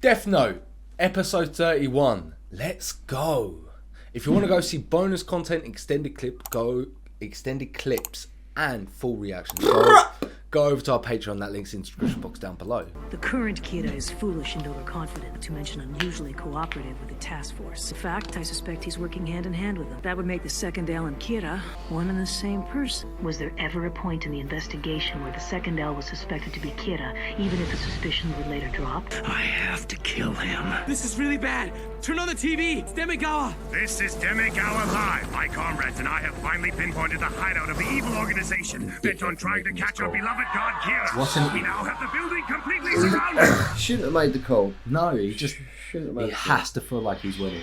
Death Note, episode 31. Let's go. If you want to go see bonus content, extended clips, and full reactions, go over to our Patreon. That link's in the description box down below. The current Kira is foolish and overconfident, to mention unusually cooperative with the task force. In fact, I suspect he's working hand in hand with them. That would make the second L and Kira one and the same person. Was there ever a point in the investigation where the second L was suspected to be Kira, even if the suspicions would later drop? I have to kill him. This is really bad. Turn on the TV. It's Demigawa. This is Demigawa Live. My comrades and I have finally pinpointed the hideout of the evil organization bent on trying to catch our beloved god Kira. We now have the building completely surrounded. Shouldn't have made the call. No, he just Shouldn't have made has to feel like he's winning.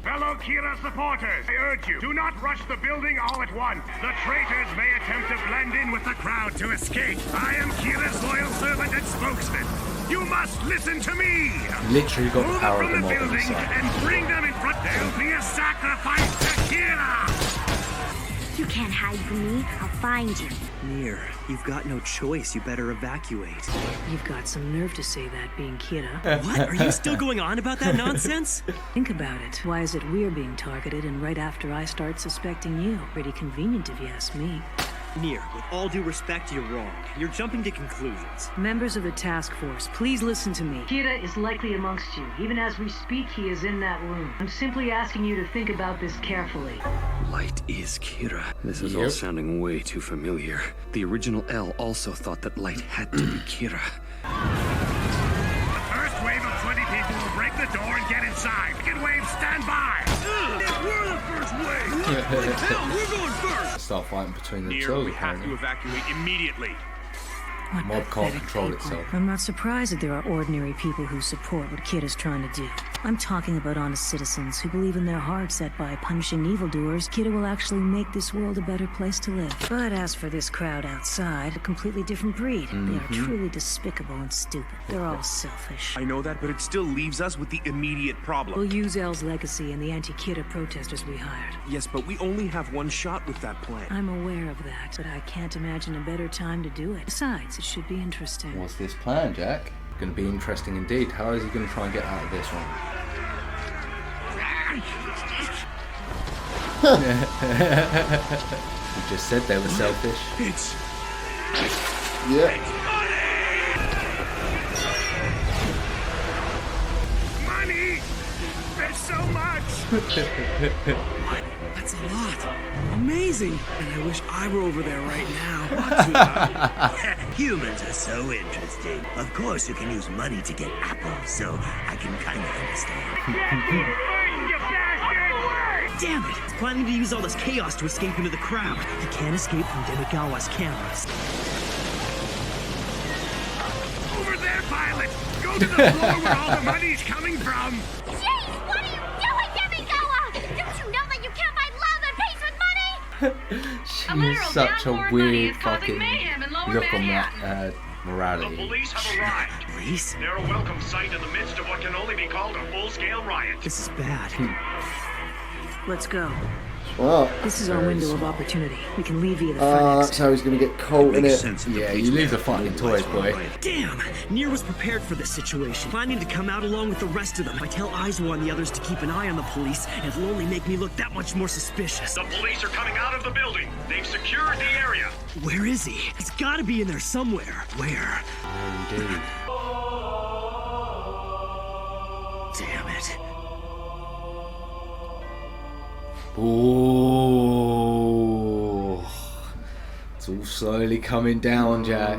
Fellow Kira supporters, I urge you, do not rush the building all at once. The traitors may attempt to blend in with the crowd to escape. I am Kira's loyal servant and spokesman. You must listen to me. Literally got the Move power of from the the mob on his building side. and bring them in front. There'll be a sacrifice to Kira. You can't hide from me. I'll find you. Nier, you've got no choice. You better evacuate. You've got some nerve to say that, being Kira. What? Are you still going on about that nonsense? Think about it. Why is it we're being targeted and right after I start suspecting you? Pretty convenient if you ask me. Nier, with all due respect, you're wrong. You're jumping to conclusions. Members of the task force, please listen to me. Kira is likely amongst you. Even as we speak, he is in that room. I'm simply asking you to think about this carefully. Light is Kira. This is all sounding way too familiar. The original L also thought that Light had to be Kira. The first wave of 20 people will break the door and get inside. Second wave, stand by. We're the first wave. We're going first. Start fighting between Nier, themselves. we have to evacuate immediately. What Mob can't pathetic control people. itself. I'm not surprised that there are ordinary people who support what Kira's trying to do. I'm talking about honest citizens who believe in their hearts that by punishing evildoers, Kira will actually make this world a better place to live. But as for this crowd outside, a completely different breed. They are truly despicable and stupid. They're all selfish. I know that, but it still leaves us with the immediate problem. We'll use L's legacy and the anti-Kira protesters we hired. Yes, but we only have one shot with that plan. I'm aware of that, but I can't imagine a better time to do it. Besides, it should be interesting. What's this plan, Jack? Going to be interesting indeed. How is he going to try and get out of this one? We just said they were selfish. It's Yeah. Money. There's so much. That's a lot. Amazing. And I wish I were over there right now. Humans are so interesting. Of course you can use money to get apples, so I can kind of understand. You bastard! Damn it! He's planning to use all this chaos to escape into the crowd. He can't escape from Demigawa's cameras. Over there, Violet. Go to the floor where all the money's coming from. Jeez, what are you doing, Demigawa? Don't you know that you can't buy love and peace with money? She is such a weird fucking look on that morality. The police have arrived. Police? They're a welcome sight in the midst of what can only be called a full-scale riot. This is bad. Let's go. Well, This is our window of opportunity. We can leave via the front that's exit. how he's going to get caught in Makes it. sense. If the Yeah, police you leave may the have fucking mobilized toys, for a boy. riot. Damn! Nier was prepared for this situation, planning to come out along with the rest of them. I tell Aizo and the others to keep an eye on the police, and it'll only make me look that much more suspicious. The police are coming out of the building. They've secured the area. Where is he? He's gotta be in there somewhere. Where? Indeed. Damn it. Ooh. It's all slowly coming down, Jack.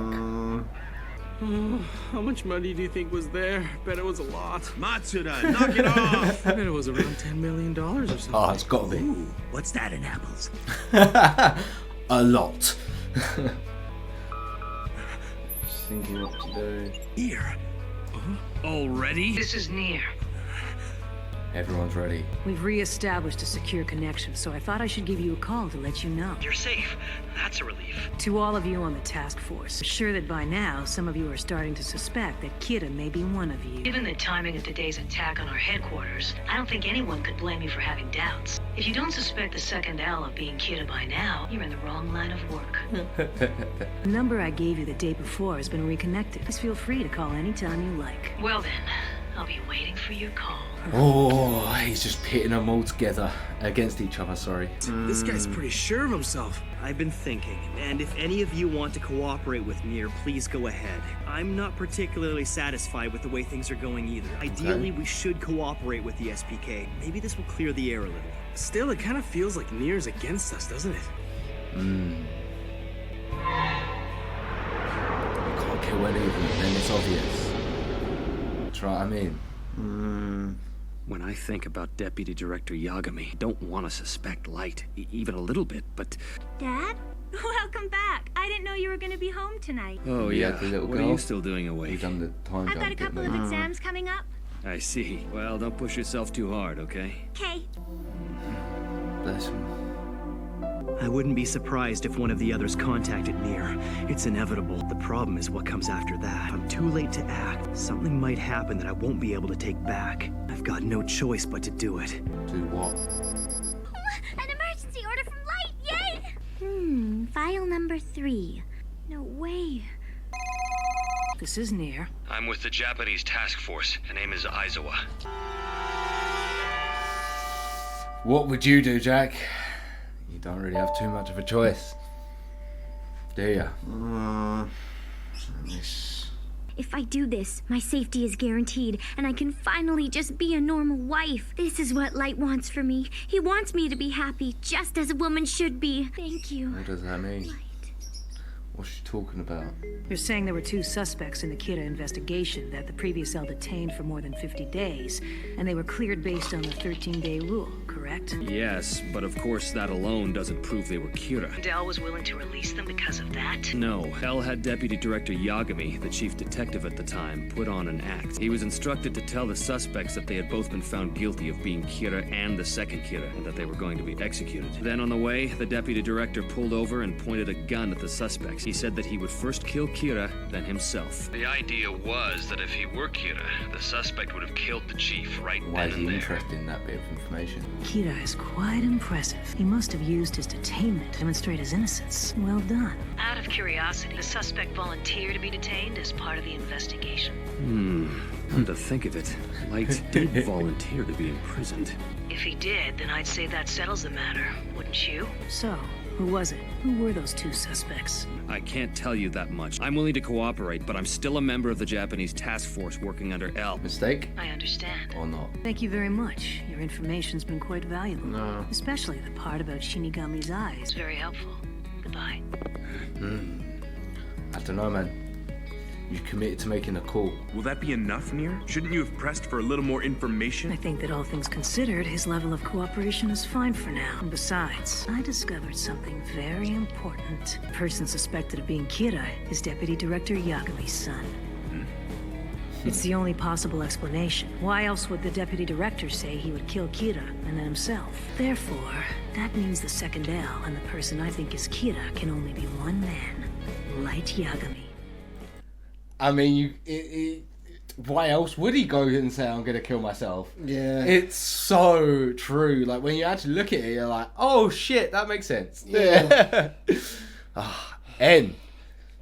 How much money do you think was there? Bet it was a lot. Matsuda, knock it off! I bet it was around $10 million or something. Oh, it's got to be. Ooh, what's that in apples? A lot. Just thinking what to do. Here. Already? This is Nier. Everyone's ready. We've re-established a secure connection, so I thought I should give you a call to let you know. You're safe. That's a relief. To all of you on the task force, I'm sure that by now some of you are starting to suspect that Kira may be one of you. Given the timing of today's attack on our headquarters, I don't think anyone could blame you for having doubts. If you don't suspect the second L of being Kira by now, you're in the wrong line of work. The number I gave you the day before has been reconnected. Please feel free to call anytime you like. Well then, I'll be waiting for your call. Oh, he's just pitting them all together against each other, sorry. This guy's pretty sure of himself. I've been thinking, and if any of you want to cooperate with Nier, please go ahead. I'm not particularly satisfied with the way things are going either. Ideally, we should cooperate with the SPK. Maybe this will clear the air a little. Still, it kind of feels like Nier's against us, doesn't it? You can't kill any of them, then it's obvious. That's right, I mean. When I think about Deputy Director Yagami, I don't want to suspect Light, even a little bit, but... Dad? Welcome back. I didn't know you were going to be home tonight. Oh Yeah, yeah, the little what are girl. you still doing He's awake? done the time I've got a jump, couple didn't of exams coming up. I see. Well, don't push yourself too hard, okay? Okay. he? Bless him. I wouldn't be surprised if one of the others contacted Nier. It's inevitable. The problem is what comes after that. If I'm too late to act, something might happen that I won't be able to take back. I've got no choice but to do it. Do what? An emergency order from Light! Yay! File number 3. No way. This is Nier. I'm with the Japanese task force. Her name is Aizawa. What would you do, Jack? You don't really have too much of a choice, do you? If I do this, my safety is guaranteed, and I can finally just be a normal wife. This is what Light wants for me. He wants me to be happy, just as a woman should be. Thank you. What does that mean? What's she talking about? You're saying there were 2 suspects in the Kira investigation that the previous L detained for more than 50 days, and they were cleared based on the 13-day rule, correct? Yes, but of course that alone doesn't prove they were Kira. Dell was willing to release them because of that? No, L had Deputy Director Yagami, the chief detective at the time, put on an act. He was instructed to tell the suspects that they had both been found guilty of being Kira and the second Kira, and that they were going to be executed. Then on the way, the deputy director pulled over and pointed a gun at the suspects. He said that he would first kill Kira, then himself. The idea was that if he were Kira, the suspect would have killed the chief right Why then is and he there. interested in that bit of information? Kira is quite impressive. He must have used his detainment to demonstrate his innocence. Well done. Out of curiosity, the suspect volunteered to be detained as part of the investigation. Come to think of it, Light did volunteer to be imprisoned. If he did, then I'd say that settles the matter, wouldn't you? So, who was it? Who were those 2 suspects? I can't tell you that much. I'm willing to cooperate, but I'm still a member of the Japanese task force working under L. Mistake? I understand. Or not? Thank you very much. Your information's been quite valuable. No. Especially the part about Shinigami's eyes. Very helpful. Goodbye. I don't know, man. You committed to making a call. Will that be enough, Nier? Shouldn't you have pressed for a little more I information? think that all things considered, his level of cooperation is fine for now. And besides, I discovered something very important. The person suspected of being Kira is Deputy Director Yagami's son. It's the only possible explanation. Why else would the Deputy Director say he would kill Kira and then himself? Therefore, that means the second L and the person I think is Kira can only be one man. Light Yagami. I mean, why else would he go and say, I'm going to kill myself? Yeah. It's so true. Like, when you actually look at it, you're like, oh, shit, that makes sense. Yeah. N.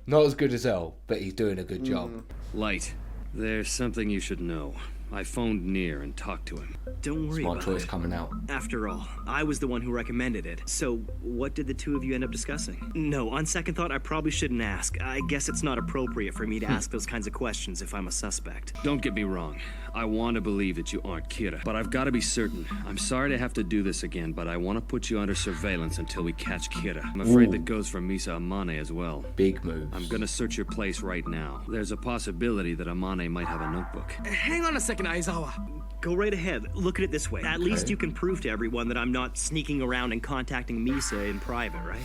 Not as good as L, but he's doing a good job. Light, there's something you should know. I phoned Nier and talked to him. Don't worry Smart about choice it. coming out. After all, I was the one who recommended it. So, what did the 2 of you end up discussing? No, on second thought, I probably shouldn't ask. I guess it's not appropriate for me to ask those kinds of questions if I'm a suspect. Don't get me wrong. I want to believe that you aren't Kira, but I've got to be certain. I'm sorry to have to do this again, but I want to put you under surveillance until we catch Kira. I'm afraid that goes for Misa Amane as well. Big moves. I'm gonna search your place right now. There's a possibility that Amane might have a notebook. Hang on a second, Aizawa. Go right ahead. Look at it this way. At least you can prove to everyone that I'm not sneaking around and contacting Misa in private, right?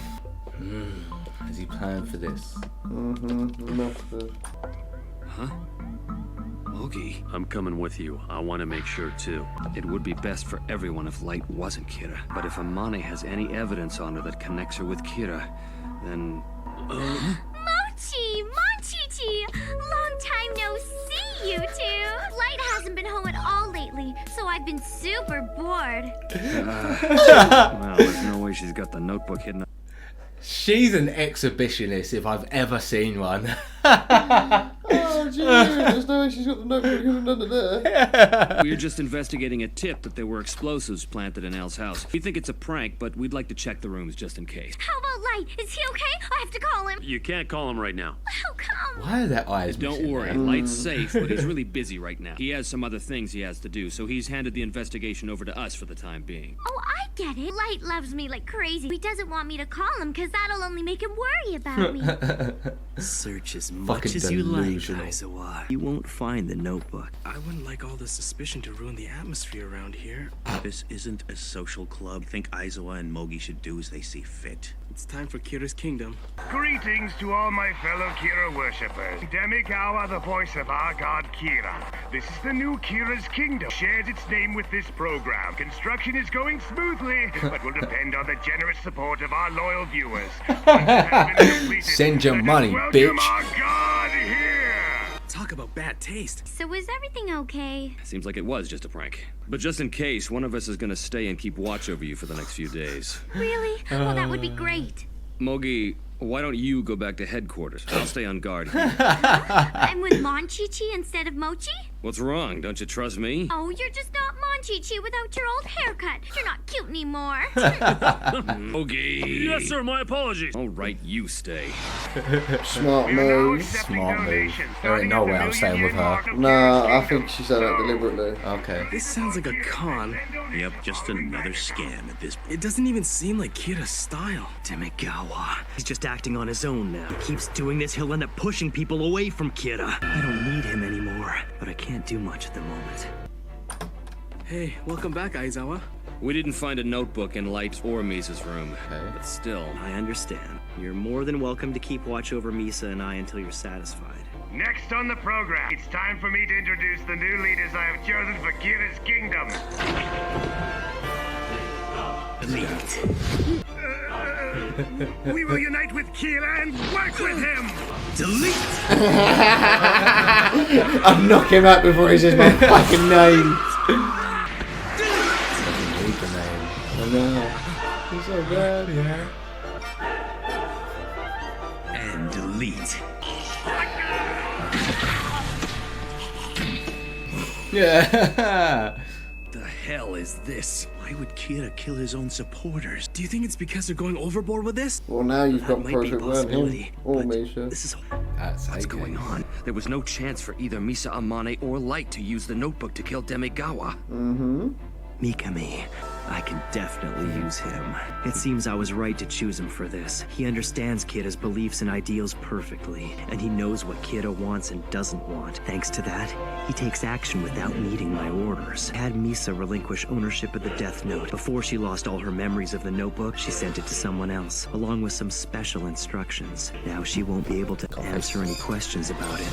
Is he planning for this? Huh? Mogi, I'm coming with you. I want to make sure, too. It would be best for everyone if Light wasn't Kira. But if Amane has any evidence on her that connects her with Kira, then... Mochi! Monchichi! Long time no see, you two! Light hasn't been home at all lately, so I've been super bored. Well, there's no way she's got the notebook hidden. She's an exhibitionist if I've ever seen one. Oh, gee, there's no way she's got the notebook hidden under there. We're just investigating a tip that there were explosives planted in Elle's house. We think it's a prank, but we'd like to check the rooms just in case. How about Light? Is he okay? I have to call him. You can't call him right now. How come? Why are their eyes Don't missing worry, there? Light's safe, but he's really busy right now. He has some other things he has to do, so he's handed the investigation over to us for the time being. Oh, I get it. Light loves me like crazy. He doesn't want me to call him because that'll only make him worry about me. Search as much Fucking as you like, delusional. Aizawa. You won't find the notebook. I wouldn't like all the suspicion to ruin the atmosphere around here. This isn't a social club. I think Aizawa and Mogi should do as they see fit. It's time for Kira's kingdom. Greetings to all my fellow Kira worshippers. Demigawa, the voice of our god Kira. This is the new Kira's kingdom. Shares its name with this program. Construction is going smoothly, but will depend on the generous support of our loyal viewers. Once it has been completed, Send your let us money, welcome bitch. our god here. Talk about bad taste. So is everything okay? Seems like it was just a prank. But just in case, one of us is gonna stay and keep watch over you for the next few days. Really? Well, that would be great. Mogi, why don't you go back to headquarters? I'll stay on guard here. I'm with Monchichi instead of Mochi? What's wrong? Don't you trust me? Oh, you're just not Monchichi without your old haircut. You're not cute anymore. Mogi! Yes, sir, my apologies. All right, you stay. Smart We are now move. accepting Smart move. donations, There ain't starting no at the way I'm staying with million-yen her. mark of Nah, Kira's I kingdom. think she said that deliberately. Okay. This sounds like a con. Yep, just another scam at this point. It doesn't even seem like Kira's style. Demigawa. He's just acting on his own now. He keeps doing this, he'll end up pushing people away from Kira. I don't need him anymore, but I can't do much at the moment. Hey, welcome back, Aizawa. We didn't find a notebook in Light's or Misa's room. Okay. But still, I understand. You're more than welcome to keep watch over Misa and I until you're satisfied. Next on the program, it's time for me to introduce the new leaders I have chosen for Kira's kingdom. We will unite with Kira and work with him. I'd knock him out before he says my fucking name. Doesn't need the name. I know. He's so bad. And delete. Yeah. the hell is this? Why would Kira kill his own supporters? Do you think it's because they're going overboard with this? Well, now you've That got might be a perfect around him. possibility, Or but Misha. this is That's What's going on? There was no chance for either Misa Amane or Light to use the notebook to kill Demigawa. Mikami. I can definitely use him. It seems I was right to choose him for this. He understands Kira's beliefs and ideals perfectly, and he knows what Kira wants and doesn't want. Thanks to that, he takes action without needing my orders. I had Misa relinquish ownership of the Death Note. Before she lost all her memories of the notebook, she sent it to someone else, along with some special instructions. Now she won't be able to answer any questions about it.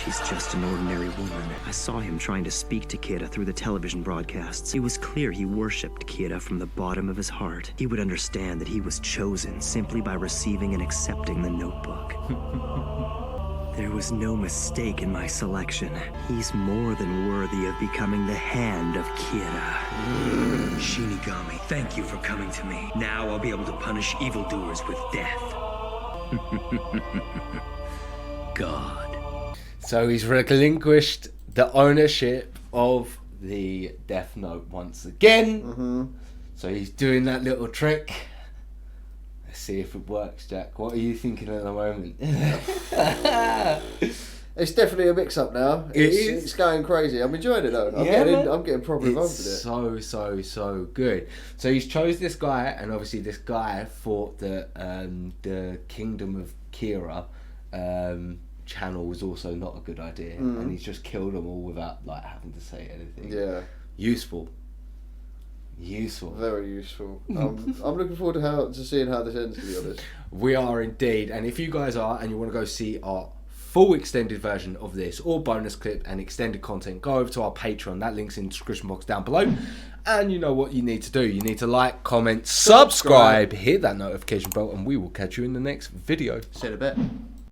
She's just an ordinary woman. I saw him trying to speak to Kira through the television broadcasts. It was clear he worshipped Kira from the bottom of his heart. He would understand that he was chosen simply by receiving and accepting the notebook. There was no mistake in my selection. He's more than worthy of becoming the hand of Kira. Shinigami, thank you for coming to me. Now I'll be able to punish evildoers with death. God. So he's relinquished the ownership of the Death Note once again. So he's doing that little trick. Let's see if it works, Jack. What are you thinking at the moment? It's definitely a mix-up now. It's going crazy. I'm enjoying it though. I'm getting properly involved with it. So good. So he's chose this guy, and obviously this guy thought that the Kingdom of Kira channel was also not a good idea, and he's just killed them all without like having to say anything. Yeah. Useful. Very useful. I'm looking forward to seeing how this ends, to be honest. We are indeed, and if you guys are and you want to go see our full extended version of this, or bonus clip and extended content, go over to our Patreon. That link's in the description box down below. And you know what you need to do. You need to like, comment, subscribe, hit that notification bell, and we will catch you in the next video. See you in a bit.